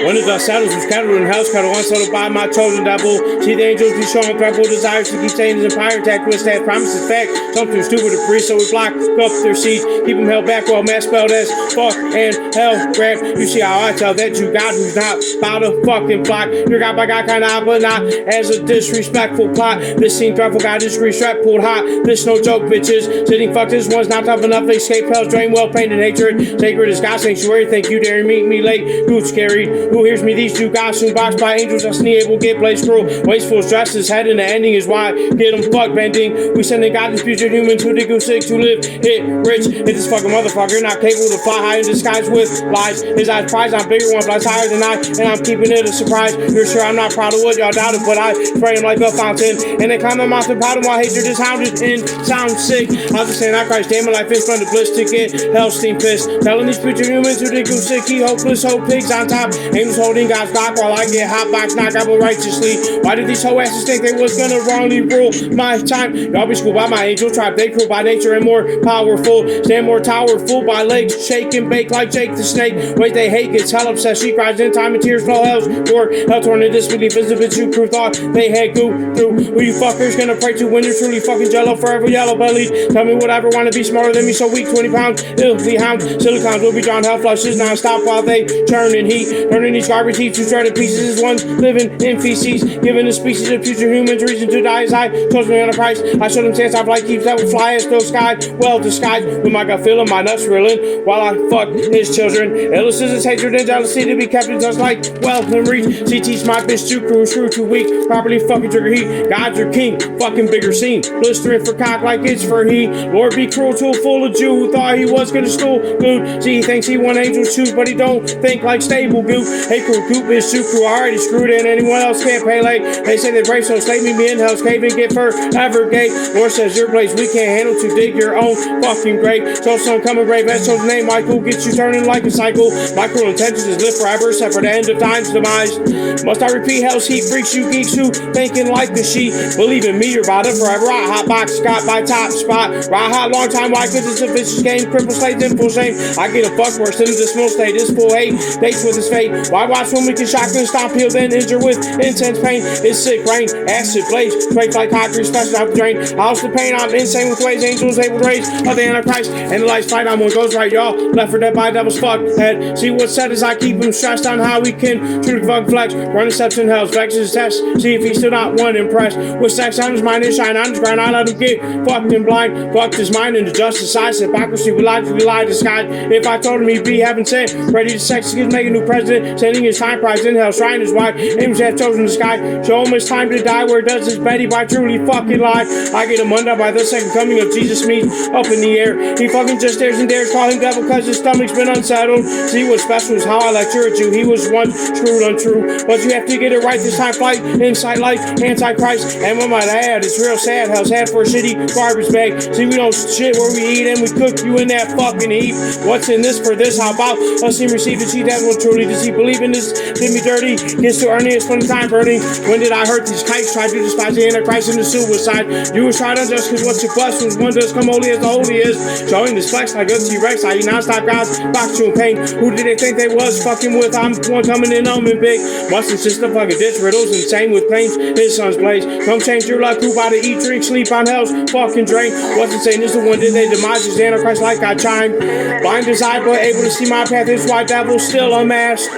When the dust settles, was cattle in house cattle, unsettled by my chosen devil. See the angels be showing threatful desires to keep saying his empire attack, twist that promises fact. Something stupid to priest, so we block up their seeds, keep them held back while mass spelled as fuck and hell grab. You see how I tell that you God who's not about to fucking block. You're God by God kind of, but not as a disrespectful plot. This scene threatful, got his strap pulled hot. This no joke, bitches. Sitting fuck, this one's not tough enough. They escape hell's drain, well painted hatred. Sacred is God's sanctuary. Thank you, dare meet me late. Who's carried? Who hears me? These two guys soon boxed by angels. I sneak will get blazed cruel. Wasteful stress is head and the ending is why. Get them fuck bending. We sending God these future humans who dig sick to live. Hit rich. Hit this fucking motherfucker. Not capable to fly high in disguise with lies. His eyes prize. I'm bigger one flies higher than I. And I'm keeping it a surprise. You're sure I'm not proud of what y'all doubted, but I spray him like a fountain. And they climb the mountain powder while hatred is hounded and sound sick. I was just saying I Christ damn it life is fun to bliss to get hell steam pissed. Telling these future humans who dig sick. He hopeless hope pigs on top. Angels holding God's back while I get hot box knocked out righteously. Why did these hoe asses think they was gonna wrongly rule my time? Y'all be schooled by my angel tribe. They cruel by nature and more powerful. Stand more tower, fooled by legs. Shake and bake like Jake the Snake. Wait, they hate, gets hell obsessed. She cries in time and tears flow hell's door. Hell torn in disbelief is the bitch you crew thought they had goo through. Who you fuckers gonna pray to when you're truly fucking jello? Forever yellow bellied. Tell me whatever, wanna be smarter than me, so weak. 20 pounds, illly hound. Silicons will be drawn hell flushes non-stop while they churn in heat. Turning these garbage heaps to shredded pieces is one living in feces. Giving the species of future humans reason to die as I chose me on a price. I showed them chance I like keeps that would fly as no sky. Well disguised with my gut feeling, my nuts reeling while I fuck his children. Illness is hatred and jealousy to be kept in touch like wealth and reach. She teach my bitch to crew, screw too weak. Properly fucking trigger heat. God's your king, fucking bigger scene. Blistering for cock like it's for he. Lord be cruel to a fool of Jew who thought he was gonna stool food. See, he thinks he want angels shoes, but he don't think like stable goop. Hey, cool goop is too crew already screwed in. Anyone else can't pay late. They say they brave, so slave me in hell's cave and get forever gay. Lord says your place we can't handle to dig your own fucking grave. So son come and grave, that's the name Michael gets you turning like a cycle. My cruel intentions is live forever, except for the end of time's demise. Must I repeat hell's heat freaks you geeks who thinking like the sheep. Believe in me, you're about it forever. I hot box got my top spot. Ride hot long time, why? Cause it's a vicious game. Cripple slaves in full shame. I get a fuck worse than this small state. This full hate dates with his fate. Why watch when we can shotgun stomp heal then injure with intense pain? It's sick rain, acid blaze, straight like concrete, special out the drain. House the pain, I'm insane with ways, angels able to raise of the Antichrist. And the lights fight, I'm one goes right, y'all. Left for dead by devil's fuck head. See what's said is I keep him stressed on how we can truly fuck flex. Run steps in hell's vexes test. See if he's still not one impressed. With sex on his mind and shine on his grind. I let him get fucking blind. Fucked his mind into justice. I said hypocrisy, we lie disguised. If I told him he'd be heaven sent, ready to sex, he's make a new president. Sending his time prize in hell, shrine his wife. Angels have chosen the sky. Show him it's time to die. Where does his Betty by truly fucking lie? I get him undone by the second coming of Jesus meets up in the air. He fucking just stares and dares. Call him devil cause his stomach's been unsettled. See what's special is how I lecture at you. He was once screwed untrue. But you have to get it right this time. Fight inside like Antichrist. And when my dad, it's real sad. Hell's had for a shitty garbage bag. See we don't shit where we eat and we cook you in that fucking heap. What's in this for this? How about us him receive it? See that one truly. Does he believe in this? Did me dirty? Gets to earning his funny time burning. When did I hurt these kites? Tried to despise the Antichrist and the suicide. You was tried unjust cause what you bust was one does come holy as the holy is. Showing this flex like a T-Rex. I eat non-stop guys, box you in pain. Who did they think they was fucking with? I'm one coming in on and big. Must insist the fucking ditch riddles insane with claims. His son's blaze. Come change your luck. Who by to eat, drink, sleep on hell's fucking drain. What's insane is the one did they demise his Antichrist like I chime. Blind as I but able to see my path is why devil still unmasked.